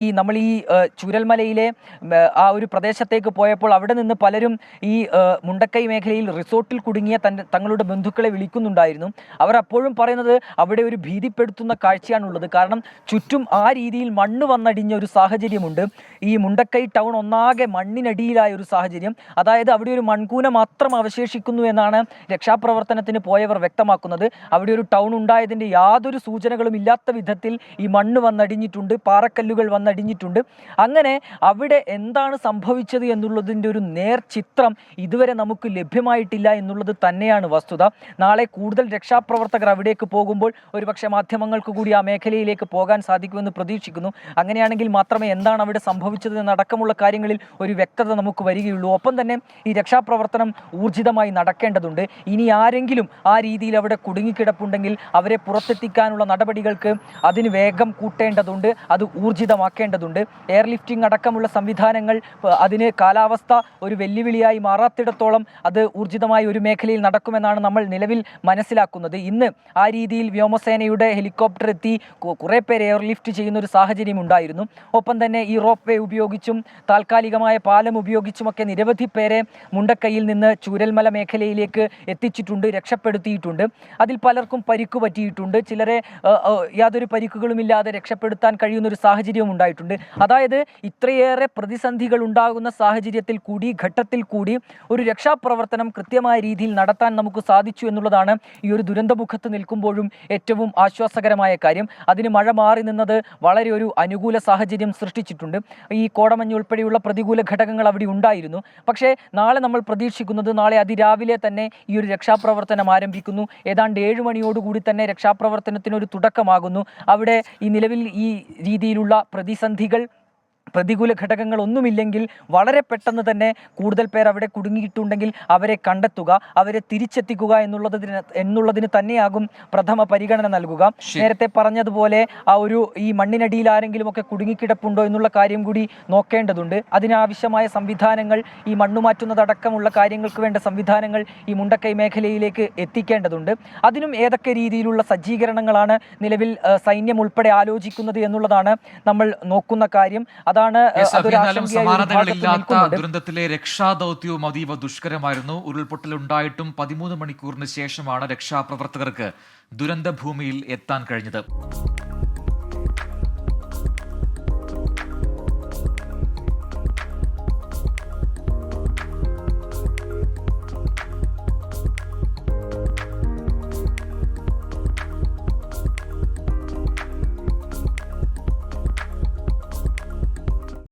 നമ്മൾ ഈ ചൂരൽമലയിലെ ആ ഒരു പ്രദേശത്തേക്ക് പോയപ്പോൾ അവിടെ നിന്ന് പലരും ഈ മുണ്ടക്കൈ മേഖലയിൽ റിസോർട്ടിൽ കുടുങ്ങിയ തങ്ങളുടെ ബന്ധുക്കളെ വിളിക്കുന്നുണ്ടായിരുന്നു. അവർ അപ്പോഴും പറയുന്നത് അവിടെ ഒരു ഭീതിപ്പെടുത്തുന്ന കാഴ്ചയാണുള്ളത്. കാരണം ചുറ്റും ആ രീതിയിൽ മണ്ണ് വന്നടിഞ്ഞ ഒരു സാഹചര്യമുണ്ട്. ഈ മുണ്ടക്കൈ ടൗൺ ഒന്നാകെ മണ്ണിനടിയിലായ ഒരു സാഹചര്യം, അതായത് അവിടെ ഒരു മൺകൂന മാത്രം അവശേഷിക്കുന്നു എന്നാണ് രക്ഷാപ്രവർത്തനത്തിന് പോയവർ വ്യക്തമാക്കുന്നത്. അവിടെ ഒരു ടൗൺ ഉണ്ടായതിൻ്റെ യാതൊരു സൂചനകളും ഇല്ലാത്ത വിധത്തിൽ ഈ മണ്ണ് വന്നടിഞ്ഞിട്ടുണ്ട്, പാറക്കല്ലുകൾ വന്നടിഞ്ഞിട്ടുണ്ട്. അങ്ങനെ അവിടെ എന്താണ് സംഭവിച്ചത് എന്നുള്ളതിൻ്റെ ഒരു ചിത്രം ഇതുവരെ നമുക്ക് ലഭ്യമായിട്ടില്ല എന്നുള്ളത് തന്നെയാണ് വസ്തുത. നാളെ കൂടുതൽ രക്ഷാപ്രവർത്തകർ അവിടേക്ക് പോകുമ്പോൾ ഒരുപക്ഷെ മാധ്യമങ്ങൾക്ക് കൂടി ആ മേഖലയിലേക്ക് പോകാൻ സാധിക്കുമെന്ന് പ്രതീക്ഷിക്കുന്നു. അങ്ങനെയാണെങ്കിൽ മാത്രമേ എന്താണ് അവിടെ സംഭവിച്ചത് എന്നടക്കമുള്ള കാര്യങ്ങളിൽ ഒരു വ്യക്തത നമുക്ക് വരികയുള്ളൂ. ഒപ്പം തന്നെ ഈ രക്ഷാപ്രവർത്തനം ഊർജിതമായി നടക്കേണ്ടതുണ്ട്. ഇനി ആരെങ്കിലും ആ രീതിയിൽ അവിടെ കുടുങ്ങിക്കിടപ്പുണ്ടെങ്കിൽ അവരെ പുറത്തെത്തിക്കാനുള്ള നടപടികൾക്ക് അതിന് വേഗം കൂട്ടേണ്ടതുണ്ട്, അത് ഊർജിതമാക്കേണ്ടതുണ്ട്. എയർലിഫ്റ്റിംഗ് അടക്കമുള്ള സംവിധാനങ്ങൾ അതിന് കാലാവസ്ഥ ഒരു വെല്ലുവിളിയായി മാറാത്തിടത്തോളം അത് ഊർജിതമായി ഒരു മേഖലയിൽ നടക്കുമെന്നാണ് നമ്മൾ നിലവിൽ മനസ്സിലാക്കുന്നത്. ഇന്ന് ആ രീതിയിൽ വ്യോമസേനയുടെ ഹെലികോപ്റ്റർ എത്തി കുറേ പേര് എയർലിഫ്റ്റ് ചെയ്യുന്ന ഒരു സാഹചര്യം ഉണ്ടായിരുന്നു. ഒപ്പം തന്നെ ഈ റോപ്പ് വേ ഉപയോഗിച്ചും താൽക്കാലികമായ പാലം ഉപയോഗിച്ചുമൊക്കെ നിരവധി പേരെ മുണ്ടക്കൈയിൽ നിന്ന് ചൂരൽമല മേഖലയിലേക്ക് എത്തിച്ചിട്ടുണ്ട്, രക്ഷപ്പെടുത്തിയിട്ടുണ്ട്. അതിൽ പലർക്കും പരിക്ക് പറ്റിയിട്ടുണ്ട്. ചിലരെ യാതൊരു പരിക്കുകളുമില്ലാതെ രക്ഷപ്പെടുത്താൻ കഴിയുന്ന ഒരു സാഹചര്യവും ഉണ്ടായിട്ടുണ്ട്. അതായത് ഇത്രയേറെ പ്രതിസന്ധികൾ ഉണ്ടാകുന്ന സാഹചര്യത്തിൽ കൂടി, ഘട്ടത്തിൽ കൂടി ഒരു രക്ഷാപ്രവർത്തനം കൃത്യമായ രീതിയിൽ നടത്താൻ നമുക്ക് സാധിച്ചു എന്നുള്ളതാണ് ഈ ഒരു ദുരന്തമുഖത്ത് നിൽക്കുമ്പോഴും ഏറ്റവും ആശ്വാസകരമായ കാര്യം. അതിന് മഴ മാറി നിന്നത് വളരെ ഒരു അനുകൂല സാഹചര്യം സൃഷ്ടിച്ചിട്ടുണ്ട്. ഈ കോടമഞ്ഞ് ഉൾപ്പെടെയുള്ള പ്രതികൂല ഘടകങ്ങൾ അവിടെ ഉണ്ടായിരുന്നു. പക്ഷേ നാളെ നമ്മൾ പ്രതീക്ഷിക്കുന്നത്, നാളെ അതിരാവിലെ തന്നെ ഈ ഒരു രക്ഷാപ്രവർത്തനം ആരംഭിക്കുന്നു. ഏതാണ്ട് 7 മണിയോടുകൂടി തന്നെ രക്ഷാപ്രവർത്തനത്തിനൊരു തുടക്കമാകുന്നു. അവിടെ ഈ നിലവിൽ ഈ രീതിയിലുള്ള പ്രതികൂല ഘടകങ്ങൾ ഒന്നുമില്ലെങ്കിൽ വളരെ പെട്ടെന്ന് തന്നെ കൂടുതൽ പേർ അവിടെ കുടുങ്ങിയിട്ടുണ്ടെങ്കിൽ അവരെ കണ്ടെത്തുക, അവരെ തിരിച്ചെത്തിക്കുക എന്നുള്ളതിന് തന്നെയാകും പ്രഥമ പരിഗണന നൽകുക. നേരത്തെ പറഞ്ഞതുപോലെ ഈ മണ്ണിനടിയിൽ ആരെങ്കിലും ഒക്കെ കുടുങ്ങിക്കിടപ്പുണ്ടോ എന്നുള്ള കാര്യം കൂടി നോക്കേണ്ടതുണ്ട്. അതിനാവശ്യമായ സംവിധാനങ്ങൾ, ഈ മണ്ണുമാറ്റുന്നതടക്കമുള്ള കാര്യങ്ങൾക്ക് വേണ്ട സംവിധാനങ്ങൾ ഈ മുണ്ടക്കൈ മേഖലയിലേക്ക് എത്തിക്കേണ്ടതുണ്ട്. അതിനും ഏതൊക്കെ രീതിയിലുള്ള സജ്ജീകരണങ്ങളാണ് നിലവിൽ സൈന്യം ഉൾപ്പെടെ ആലോചിക്കുന്നത് എന്നുള്ളതാണ് നമ്മൾ നോക്കുന്ന കാര്യം. സമാനതകളില്ലാത്ത ദുരന്തത്തിലെ രക്ഷാദൗത്യവും അതീവ ദുഷ്കരമായിരുന്നു. ഉരുൾപൊട്ടലുണ്ടായിട്ടും 13 മണിക്കൂറിന് ശേഷമാണ് രക്ഷാപ്രവർത്തകർക്ക് ദുരന്തഭൂമിയിൽ എത്താൻ കഴിഞ്ഞത്.